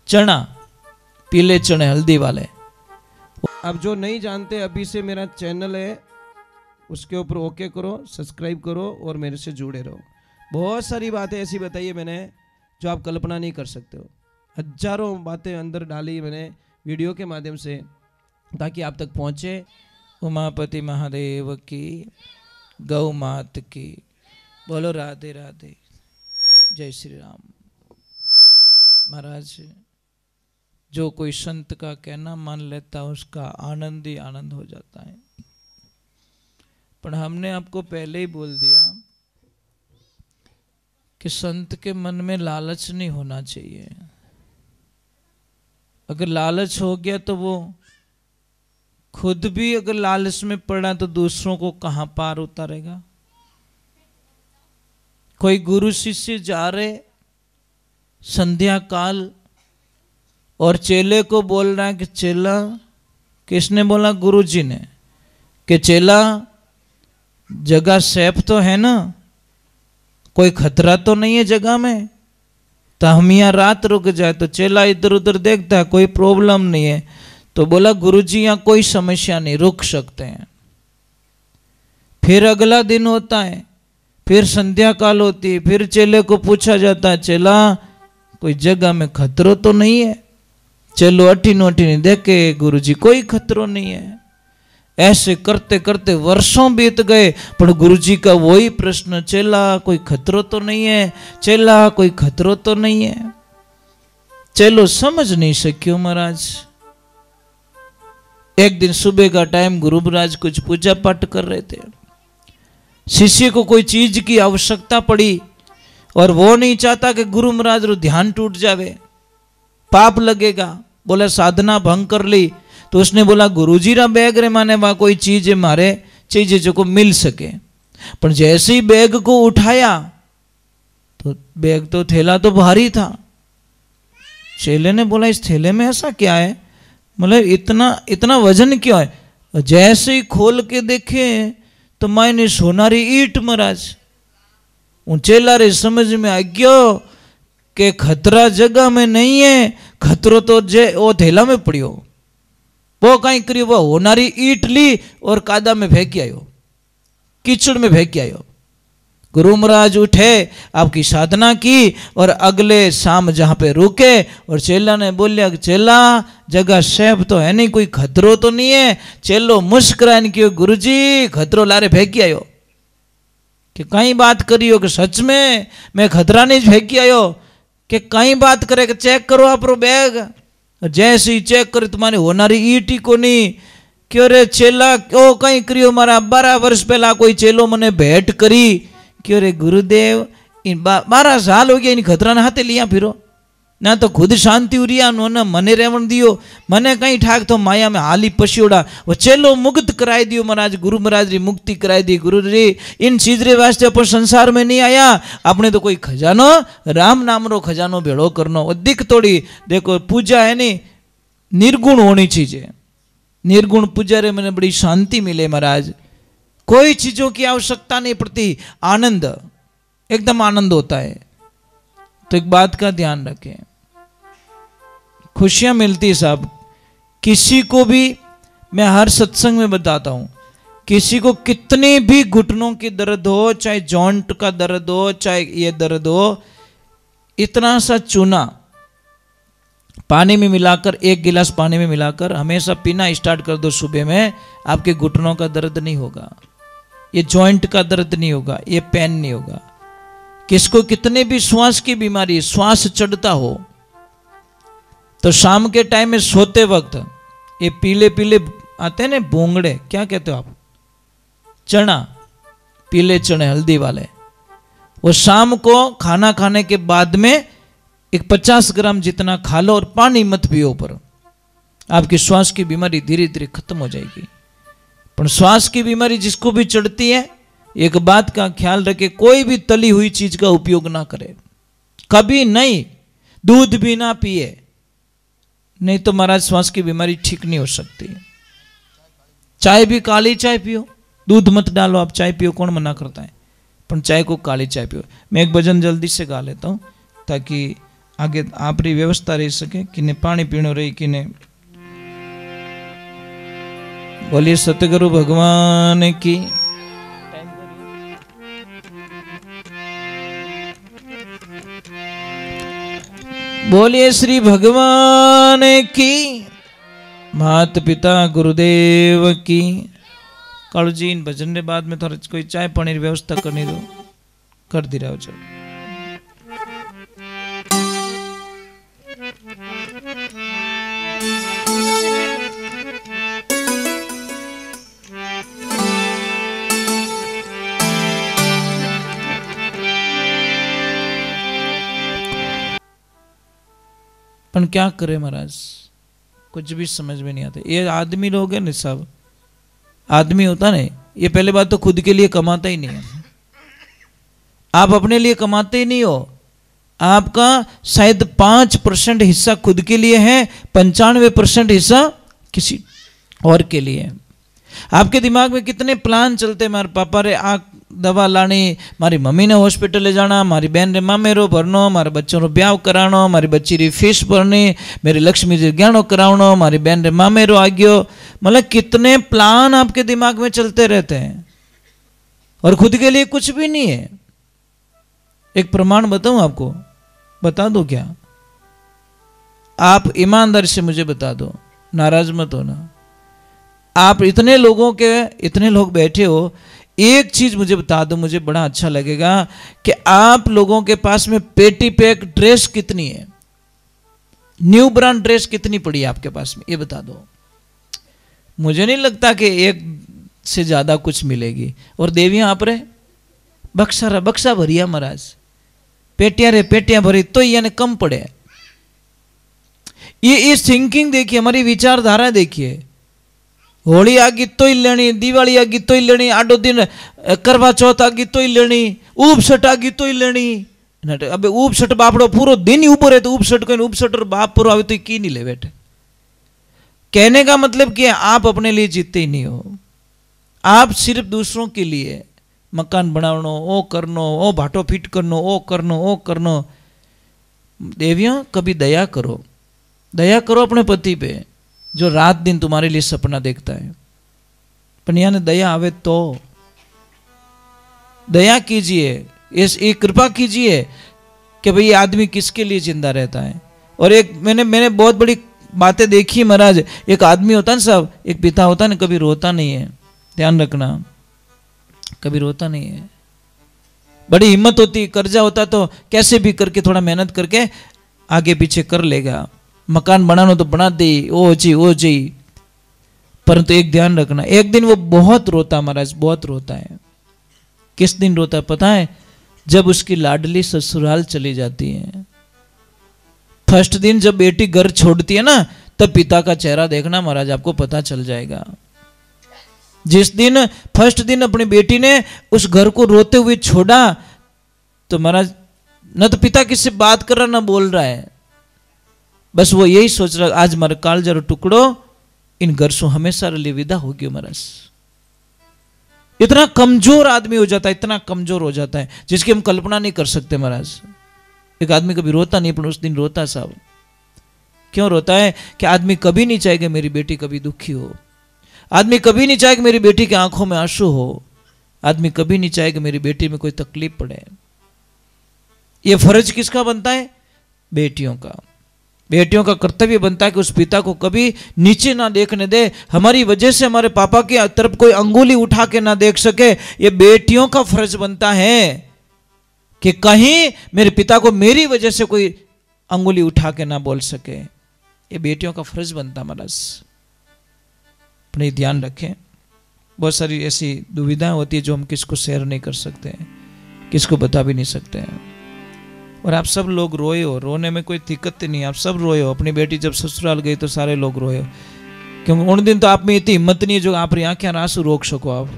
चना, पीले चने हल्दी वाले। अब जो नहीं जानते, अभी से मेरा चैनल है, उसके ऊपर ओके करो, सब्सक्राइब करो और मेरे से जुड़े रहो। बहुत सारी बातें ऐसी बताई है मैंने जो आप कल्पना नहीं कर सकते हो। हजारों बातें अंदर डाली मैंने वीडियो के माध्यम से, ताकि आप तक पहुँचे। उमापति महादेव की, गौ मात की। बोलो राधे राधे, जय श्री राम। महाराज, जो कोई संत का कहना मान लेता उसका आनंद ही आनंद हो जाता है। पर हमने आपको पहले ही बोल दिया कि संत के मन में लालच नहीं होना चाहिए। अगर लालच हो गया तो वो खुद भी अगर लालच में पड़ा तो दूसरों को कहां पार उतारेगा। कोई गुरु शिष्य जा रहे संध्या काल और चेले को बोल रहा है कि चेला, किसने बोला? गुरु जी ने, कि चेला जगह सेफ तो है ना, कोई खतरा तो नहीं है जगह में, तो हम यहाँ रात रुक जाए। तो चेला इधर उधर देखता है, कोई प्रॉब्लम नहीं है। तो बोला गुरु जी यहाँ कोई समस्या नहीं, रुक सकते हैं। फिर अगला दिन होता है, फिर संध्या काल होती है, फिर चेले को पूछा जाता है, चेला कोई जगह में खतरो तो नहीं है? चलो अठीनो अठीनी देखे, गुरु जी कोई खतरो नहीं है। ऐसे करते करते वर्षों बीत गए, पर गुरु जी का वही प्रश्न, चेला कोई खतरो तो नहीं है? चेला कोई खतरो तो नहीं है? चलो समझ नहीं सक्यो महाराज। एक दिन सुबह का टाइम, गुरु महाराज कुछ पूजा पाठ कर रहे थे। शिष्य को कोई चीज की आवश्यकता पड़ी और वो नहीं चाहता कि गुरु महाराज रो ध्यान टूट जावे, पाप लगेगा। बोला साधना भंग कर ली। तो उसने बोला गुरुजी रा बैग रे माने वहां कोई चीज है मारे चीज जो को मिल सके। पर जैसे ही बैग को उठाया तो बैग तो थैला तो भारी था। चेले ने बोला इस थैले में ऐसा क्या है, मतलब इतना इतना वजन क्यों है? जैसे ही खोल के देखे तो मायने सोनारी ईट महाराज। चेला रे समझ में आ गयो कि खतरा जगह में नहीं है, खतरो तो वो थैला में पड़ियो। वो कहीं करियो, वो होनारी ईट ली और कादा में फेंक आयो, कीचड़ में फेंक आयो। गुरु महाराज उठे, आपकी साधना की और अगले शाम जहां पे रुके और चेला ने बोलिया कि चेला जगह सेफ तो है नहीं, कोई खतरो तो नहीं है? चेलो मुस्कुराने क्यों, गुरुजी खतरो लारे फेंकी आयो। कि कहीं बात करियो कि सच में मैं खतरा नहीं फेंकी आयो? कि कहीं बात करे कि चेक करो आप बैग। जैसे ही चेक करे तुम्हारी होनारी ईट ही को नहीं। क्यों रे चेला क्यों कहीं करियो? मारा 12 वर्ष पहला कोई चेलो मने भेंट करी। क्यों रे गुरुदेव इन 12 साल हो गया इन खतरा ना हाथे लिया फिरो, ना तो खुद शांति उरिया न मने रेवण दियो, मने कहीं ठाक तो माया में हाली पशियोड़ा। वो चेलो मुक्त कराई दियो महाराज, गुरु महाराज री मुक्ति कराई दी। गुरु जी इन चीज रे वास्ते अपन संसार में नहीं आया, अपने तो कोई खजानो राम नाम रो खजानो भेड़ो करनो। वो दिख थोड़ी देखो पूजा है नी निर्गुण होनी चाहिए। निर्गुण पूजा रे मैंने बड़ी शांति मिले महाराज, कोई चीजों की आवश्यकता नहीं पड़ती, आनंद एकदम आनंद होता है। तो एक बात का ध्यान रखें, खुशियां मिलती साहब। किसी को भी मैं हर सत्संग में बताता हूं, किसी को कितनी भी घुटनों की दर्द हो, चाहे जॉइंट का दर्द हो, चाहे ये दर्द हो, इतना सा चूना पानी में मिलाकर, 1 गिलास पानी में मिलाकर हमेशा पीना स्टार्ट कर दो सुबह में, आपके घुटनों का दर्द नहीं होगा, ये जॉइंट का दर्द नहीं होगा, ये पेन नहीं होगा। किसको कितने भी श्वास की बीमारी, श्वास चढ़ता हो, तो शाम के टाइम में सोते वक्त ये पीले पीले आते हैं ना बोंगड़े, क्या कहते हो आप, चना, पीले चने हल्दी वाले, वो शाम को खाना खाने के बाद में एक 50 ग्राम जितना खा लो और पानी मत पियो, पर आपकी श्वास की बीमारी धीरे धीरे खत्म हो जाएगी। पर श्वास की बीमारी जिसको भी चढ़ती है, एक बात का ख्याल रखे, कोई भी तली हुई चीज का उपयोग ना करे, कभी नहीं। दूध भी ना पिए, नहीं तो महाराज श्वास की बीमारी ठीक नहीं हो सकती। चाय भी काली चाय पियो, दूध मत डालो, आप चाय पियो, कौन मना करता है, पर चाय को काली चाय पियो। मैं एक भजन जल्दी से गा लेता हूं ताकि आगे आपरी व्यवस्था रही सके, किने पानी पीणो रही, किने। बोलिए सतगुरु भगवान की। बोलिए श्री भगवान की। मात पिता गुरुदेव की। कालू जी इन भजन के बाद में थोड़ा कोई चाय पानी की व्यवस्था करनी दो, कर दी रहा हो। चलो पर क्या करे महाराज, कुछ भी समझ में नहीं आता। ये आदमी लोग हैं ना, सब आदमी होता नहीं, ये पहले बात तो खुद के लिए कमाता ही नहीं है। आप अपने लिए कमाते ही नहीं हो। आपका शायद 5% हिस्सा खुद के लिए है, 95% हिस्सा किसी और के लिए है। आपके दिमाग में कितने प्लान चलते, मारे पापा रे आ दवा लानी, मारी मम्मी ने हॉस्पिटल ले जाना, मारी बहन रे मामेरो भरनो, मारे बच्चों रो ब्याह कराणो, मारी बच्ची री फीस भरनी, मेरी लक्ष्मी जी ज्ञानो करावनो, मारी बहन रे मामेरो आ गयो। मतलब कितने प्लान आपके दिमाग में चलते रहते हैं और खुद के लिए कुछ भी नहीं है। एक प्रमाण बताऊं आपको, बता दो क्या? आप ईमानदारी से मुझे बता दो, नाराज मत होना। आप इतने लोगों के, इतने लोग बैठे हो, एक चीज मुझे बता दो, मुझे बड़ा अच्छा लगेगा कि आप लोगों के पास में पेटी पैक ड्रेस कितनी है, न्यू ब्रांड ड्रेस कितनी पड़ी है आपके पास में, ये बता दो। मुझे नहीं लगता कि एक से ज्यादा कुछ मिलेगी। और देवियां आप रे बक्सा भरिया महाराज, पेटियां रे पेटियां भरी तो यानी कम पड़े। ये थिंकिंग देखिए, हमारी विचारधारा देखिए। होली आगी तो ही लेनी, दिवाली आगी तो ही लेनी, आडो दिन करवा चौथ आगी तो ही लेनी, ऊपसट आगी तो ही लेनी। अब ऊपसट बापड़ो पूरो दिन ही ऊपर है तो ऊपसट कोई ऊपसट और बाप पूरा आवे तो की नहीं ले बैठे। कहने का मतलब कि आप अपने लिए जीते ही नहीं हो, आप सिर्फ दूसरों के लिए मकान बनावनो, ओ करनो, ओ भाटो फिट करनो, ओ करनो, ओ करनो। देवियों कभी दया करो, दया करो अपने पति पे जो रात दिन तुम्हारे लिए सपना देखता है। पर यहाँ दया आवे तो दया कीजिए, ये कृपा कीजिए कि भाई ये आदमी किसके लिए जिंदा रहता है। और एक मैंने बहुत बड़ी बातें देखी महाराज। एक आदमी होता है ना साहब, एक पिता होता है ना, कभी रोता नहीं है, ध्यान रखना, कभी रोता नहीं है। बड़ी हिम्मत होती, कर्जा होता तो कैसे भी करके थोड़ा मेहनत करके आगे पीछे कर लेगा, मकान बनाना तो बना दे, ओ जी। परंतु एक ध्यान रखना, एक दिन वो बहुत रोता महाराज, बहुत रोता है। किस दिन रोता है पता है? जब उसकी लाडली ससुराल चली जाती है। फर्स्ट दिन जब बेटी घर छोड़ती है ना, तब पिता का चेहरा देखना महाराज, आपको पता चल जाएगा। जिस दिन फर्स्ट दिन अपनी बेटी ने उस घर को रोते हुए छोड़ा, तो महाराज न तो पिता किससे बात कर रहा ना बोल रहा है, बस वो यही सोच रहा आज मारे कालजरो टुकड़ो इन घर से हमेशा लिए विदा हो गयो महाराज। इतना कमजोर आदमी हो जाता है, इतना कमजोर हो जाता है जिसकी हम कल्पना नहीं कर सकते महाराज। एक आदमी कभी रोता नहीं, पर उस दिन रोता साहब। क्यों रोता है? कि आदमी कभी नहीं चाहेगा मेरी बेटी कभी दुखी हो, आदमी कभी नहीं चाहेगा मेरी बेटी की आंखों में आंसू हो, आदमी कभी नहीं चाहेगा मेरी बेटी में कोई तकलीफ पड़े। ये फर्ज किसका बनता है? बेटियों का। बेटियों का कर्तव्य बनता है कि उस पिता को कभी नीचे ना देखने दे, हमारी वजह से हमारे पापा की तरफ कोई अंगुली उठा के ना देख सके। ये बेटियों का फर्ज बनता है कि कहीं मेरे पिता को मेरी वजह से कोई अंगुली उठा के ना बोल सके। ये बेटियों का फर्ज बनता महाराज। अपने ध्यान रखें। बहुत सारी ऐसी दुविधाएं होती है जो हम किसको शेयर नहीं कर सकते, किसको बता भी नहीं सकते हैं। और आप सब लोग रोए हो, रोने में कोई दिक्कत नहीं, आप सब रोए हो। अपनी बेटी जब ससुराल गई तो सारे लोग रोए हो, क्योंकि उन दिन तो आप में इतनी हिम्मत नहीं है जो आप आंखें आंसू रोक सको। आप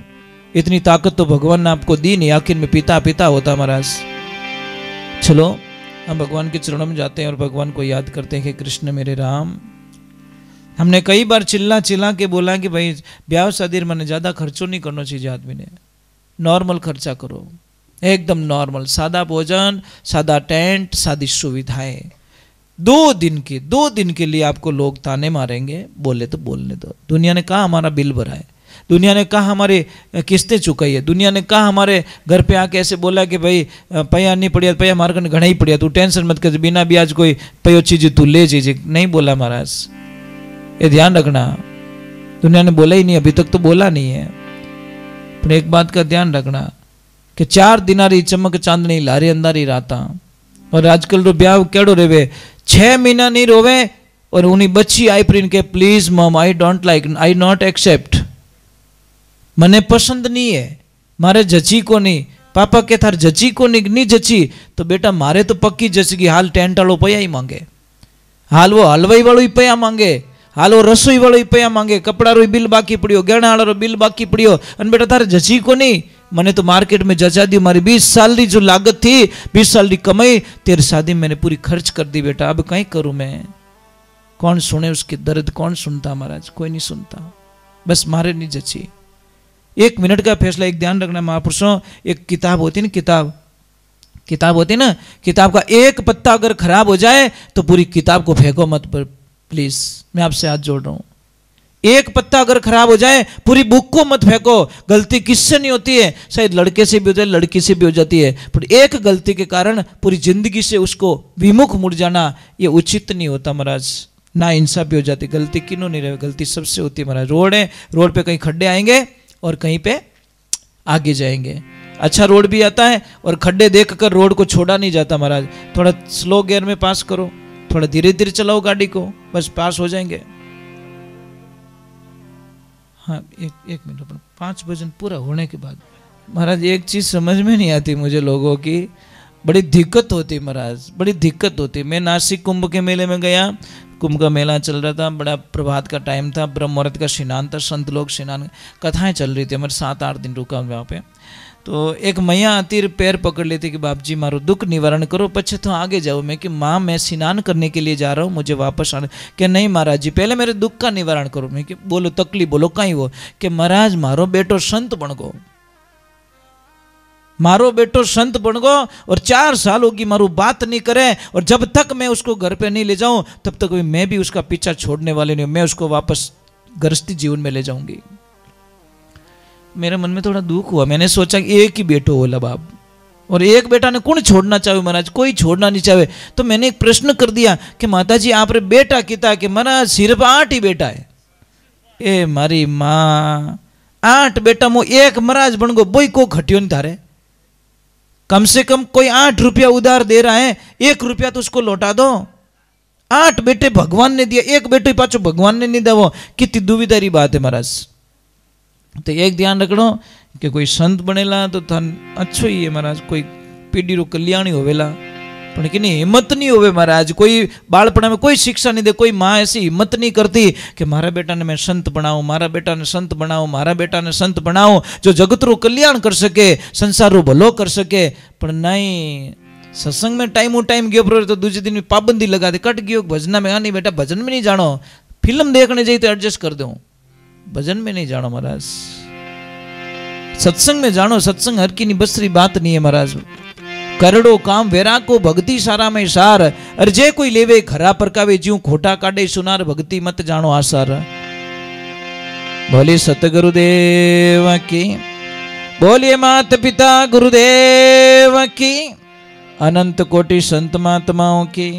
इतनी ताकत तो भगवान ने आपको दी नहीं, आखिर में पिता पिता होता महाराज। चलो हम भगवान के चरणों में जाते हैं और भगवान को याद करते हैं कि कृष्ण मेरे राम। हमने कई बार चिल्ला के बोला कि भाई ब्याह शादी मैंने ज़्यादा खर्चो नहीं करना चाहिए, आदमी ने नॉर्मल खर्चा करो, एकदम नॉर्मल, सादा भोजन, सादा टेंट, सादी सुविधाएं, दो दिन के लिए आपको लोग ताने मारेंगे, बोले तो बोलने दो। दुनिया ने कहा हमारा बिल भरा है, दुनिया ने कहा हमारी किस्तें चुकाई है, दुनिया ने कहा हमारे घर पे आके ऐसे बोला कि भाई पैया नहीं पड़िया, पैया मार कर घना ही पड़िया, तू टेंशन मत कर, बिना ब्याज कोई पयो चीज तू ले चीज। नहीं बोला महाराज, ये ध्यान रखना। दुनिया ने बोला ही नहीं, अभी तक तो बोला नहीं है। पर एक बात का ध्यान रखना कि 4 दिनारी चमक चांदनी लारी अंधारी राता। और आजकल रो ब्याह केड़ो रेवे, 6 महीना नहीं रोवे और उन्हीं बच्ची आई प्रिन के please mom I don't like, I not accept, मने पसंद नहीं है, मारे जची को नहीं। पापा के थार जची को नहीं जची तो बेटा मारे तो पक्की जचगी। हाल टेंट वालों पया ही मांगे, हाल वो हलवाई वालों ही पया मांगे, हाल वो रसोई वालों ही पया मांगे, कपड़ा रो बिल बाकी पड़ियो, गहना वाला रो बिल बाकी पड़ियो। अन बेटा थारे जची को नहीं, मैंने तो मार्केट में जचा दी, हमारी 20 साल की जो लागत थी, 20 साल की कमाई तेरी शादी मैंने पूरी खर्च कर दी बेटा, अब कहीं करूं मैं। कौन सुने उसकी दर्द, कौन सुनता महाराज, कोई नहीं सुनता। बस मारे नहीं जची। 1 मिनट का फैसला। एक ध्यान रखना महापुरुषों, एक किताब होती है ना, किताब होती है ना, किताब का एक पत्ता अगर खराब हो जाए तो पूरी किताब को फेंको मत, पर प्लीज मैं आपसे हाथ जोड़ रहा हूं। एक पत्ता अगर खराब हो जाए पूरी बुक को मत फेंको। गलती किससे नहीं होती है, शायद लड़के से भी हो जाए, लड़की से भी हो जाती है, पर एक गलती के कारण पूरी जिंदगी से उसको विमुख मुड़ जाना ये उचित नहीं होता महाराज, ना इंसाफी हो जाती। गलती किन्हों नहीं रहे, गलती सबसे होती है महाराज। रोड है, रोड पे कहीं खड्डे आएंगे और कहीं पे आगे जाएंगे। अच्छा रोड भी आता है और खड्डे देखकर रोड को छोड़ा नहीं जाता महाराज। थोड़ा स्लो गियर में पास करो, थोड़ा धीरे धीरे चलाओ गाड़ी को, बस पास हो जाएंगे। हाँ एक मिनट, 5 भजन पूरा होने के बाद महाराज एक चीज समझ में नहीं आती मुझे, लोगों की बड़ी दिक्कत होती महाराज, बड़ी दिक्कत होती। मैं नासिक कुंभ के मेले में गया, कुंभ का मेला चल रहा था, बड़ा प्रभात का टाइम था, ब्रह्म मुहूर्त का स्नान था, संत लोग स्नान कथाएं चल रही थी। हमारे 7-8 दिन रुका वहाँ पे। तो एक मैया आती पैर पकड़ लेती कि बाप जी मारो दुख निवारण करो, पछे तो आगे जाओ। मैं कि माँ मैं स्नान करने के लिए जा रहा हूँ, मुझे वापस आने। कि नहीं महाराज जी पहले मेरे दुख का निवारण करो। मैं कि बोलो तकलीफ बोलो कहीं वो, कि महाराज मारो बेटो संत बन गो, मारो बेटो संत बन गो और 4 साल होगी मारू बात नहीं करे, और जब तक मैं उसको घर पे नहीं ले जाऊं तब तक मैं भी उसका पीछा छोड़ने वाले नहीं हूं, मैं उसको वापस गृहस्थी जीवन में ले जाऊंगी। मेरे मन में थोड़ा दुख हुआ, मैंने सोचा कि एक ही बेटो होला बाप, और एक बेटा ने कौन छोड़ना चाहे महाराज, कोई छोड़ना नहीं चाहे। तो मैंने एक प्रश्न कर दिया कि माता जी आप रे बेटा किता, कि महाराज सिर्फ 8 ही बेटा है। ए मारी माँ 8 बेटा मो एक महाराज बन गो, बोई को घटियो नहीं थारे। कम से कम कोई 8 रुपया उधार दे रहा है, 1 रुपया तो उसको लौटा दो। 8 बेटे भगवान ने दिया, एक बेटे पाचो भगवान ने नहीं दिया, कितनी दुविधारी बात है महाराज। तो एक ध्यान रखो कि कोई संत बनेला तो थान अच्छो ही है महाराज, कोई पीढ़ी रो कल्याणी होवेला, पण कि नहीं हिम्मत नहीं होवे महाराज। कोई बालपणा में कोई शिक्षा नहीं दे, कोई माँ ऐसी हिम्मत नहीं करती कि मारा बेटा ने मैं संत बनाऊं, मारा बेटा ने संत बनाऊं, मारा बेटा ने संत बनाऊं जो जगत रो कल्याण कर सके, संसार रो भलो कर सके। पर नहीं, सत्संग में टाइम गयो तो दूसरे दिन में पाबंदी लगा दे, कट गयो भजना में। हाँ नहीं बेटा भजन में नहीं जानो, फिल्म देखने जाइए तो एडजस्ट कर दो, भजन में नहीं जानो महाराज, सत्संग में जानो। सत्संग हर की बसरी बात नहीं है महाराज। करड़ो काम वेरा को भक्ति सारा में सार, अरे जे कोई लेवे खरा परकावे, ज्यों खोटा काटे सुनार, भक्ति मत जानो आसार। बोले सतगुरुदेव की, बोलिए माता पिता गुरुदेव की, अनंत कोटि संत महात्माओं की।